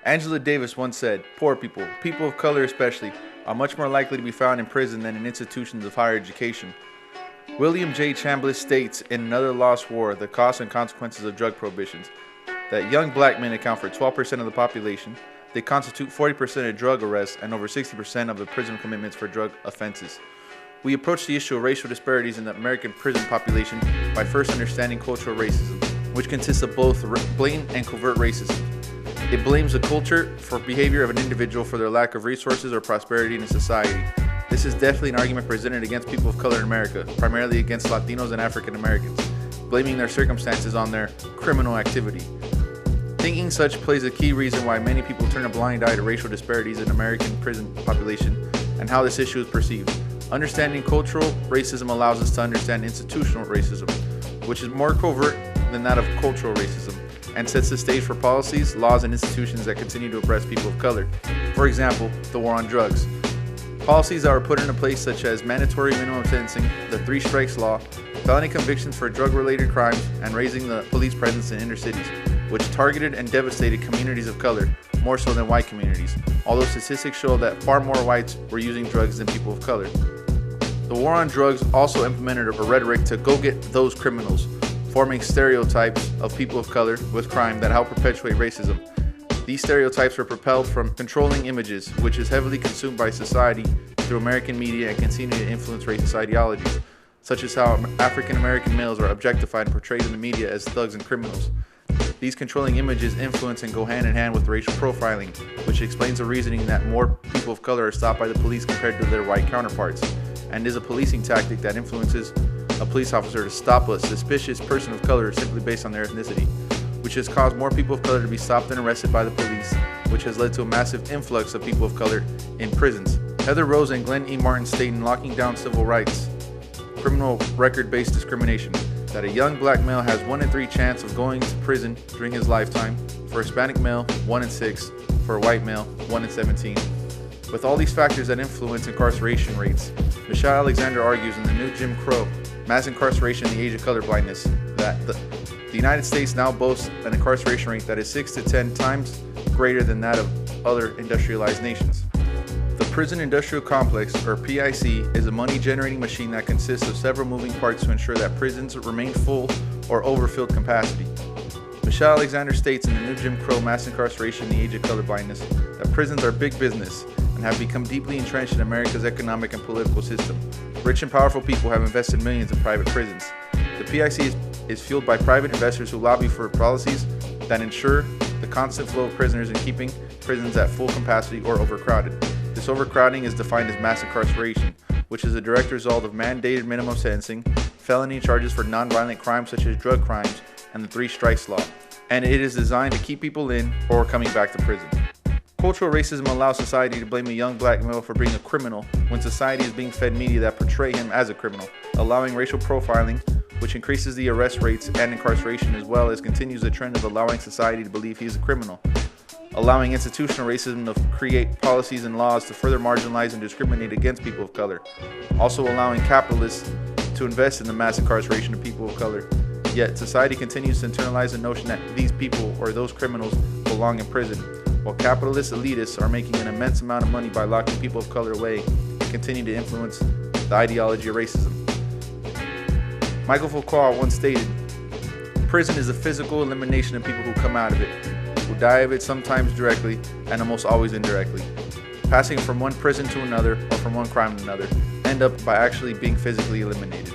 Angela Davis once said, "Poor people, people of color especially, are much more likely to be found in prison than in institutions of higher education." William J. Chambliss states in Another Lost War, The Costs and Consequences of Drug Prohibitions, that young black men account for 12% of the population, they constitute 40% of drug arrests and over 60% of the prison commitments for drug offenses. We approach the issue of racial disparities in the American prison population by first understanding cultural racism, which consists of both blatant and covert racism. It blames the culture for behavior of an individual for their lack of resources or prosperity in a society. This is definitely an argument presented against people of color in America, primarily against Latinos and African Americans, blaming their circumstances on their criminal activity. Thinking such plays a key reason why many people turn a blind eye to racial disparities in American prison population and how this issue is perceived. Understanding cultural racism allows us to understand institutional racism, which is more covert than that of cultural racism, and sets the stage for policies, laws, and institutions that continue to oppress people of color. For example, the war on drugs. Policies that were put into place such as mandatory minimum sentencing, the 3 strikes law, felony convictions for drug-related crimes, and raising the police presence in inner cities, which targeted and devastated communities of color, more so than white communities, although statistics show that far more whites were using drugs than people of color. The war on drugs also implemented a rhetoric to go get those criminals, forming stereotypes of people of color with crime that help perpetuate racism. These stereotypes were propelled from controlling images, which is heavily consumed by society through American media and continue to influence racist ideologies, such as how African American males are objectified and portrayed in the media as thugs and criminals. These controlling images influence and go hand in hand with racial profiling, which explains the reasoning that more people of color are stopped by the police compared to their white counterparts, and is a policing tactic that influences a police officer to stop a suspicious person of color simply based on their ethnicity, which has caused more people of color to be stopped and arrested by the police, which has led to a massive influx of people of color in prisons. Heather Rose and Glenn E. Martin state in Locking Down Civil Rights, Criminal Record-Based Discrimination, that a young black male has 1 in 3 chance of going to prison during his lifetime, for a Hispanic male 1 in 6, for a white male 1 in 17. With all these factors that influence incarceration rates, Michelle Alexander argues in The New Jim Crow, Mass Incarceration in the Age of Colorblindness, that the United States now boasts an incarceration rate that is 6 to 10 times greater than that of other industrialized nations. The prison industrial complex, or PIC, is a money-generating machine that consists of several moving parts to ensure that prisons remain full or overfilled capacity. Michelle Alexander states in The New Jim Crow, Mass Incarceration in the Age of Colorblindness, that prisons are big business and have become deeply entrenched in America's economic and political system. Rich and powerful people have invested millions in private prisons. The PIC is fueled by private investors who lobby for policies that ensure the constant flow of prisoners and keeping prisons at full capacity or overcrowded. This overcrowding is defined as mass incarceration, which is a direct result of mandated minimum sentencing, felony charges for nonviolent crimes such as drug crimes, and the 3 strikes law, and it is designed to keep people in or coming back to prison. Cultural racism allows society to blame a young black male for being a criminal when society is being fed media that portray him as a criminal, allowing racial profiling, which increases the arrest rates and incarceration, as well as continues the trend of allowing society to believe he is a criminal, allowing institutional racism to create policies and laws to further marginalize and discriminate against people of color, also allowing capitalists to invest in the mass incarceration of people of color. Yet society continues to internalize the notion that these people or those criminals belong in prison, while capitalist elitists are making an immense amount of money by locking people of color away and continue to influence the ideology of racism. Michael Foucault once stated, "Prison is the physical elimination of people who come out of it, who die of it sometimes directly and almost always indirectly, passing from one prison to another or from one crime to another, end up by actually being physically eliminated."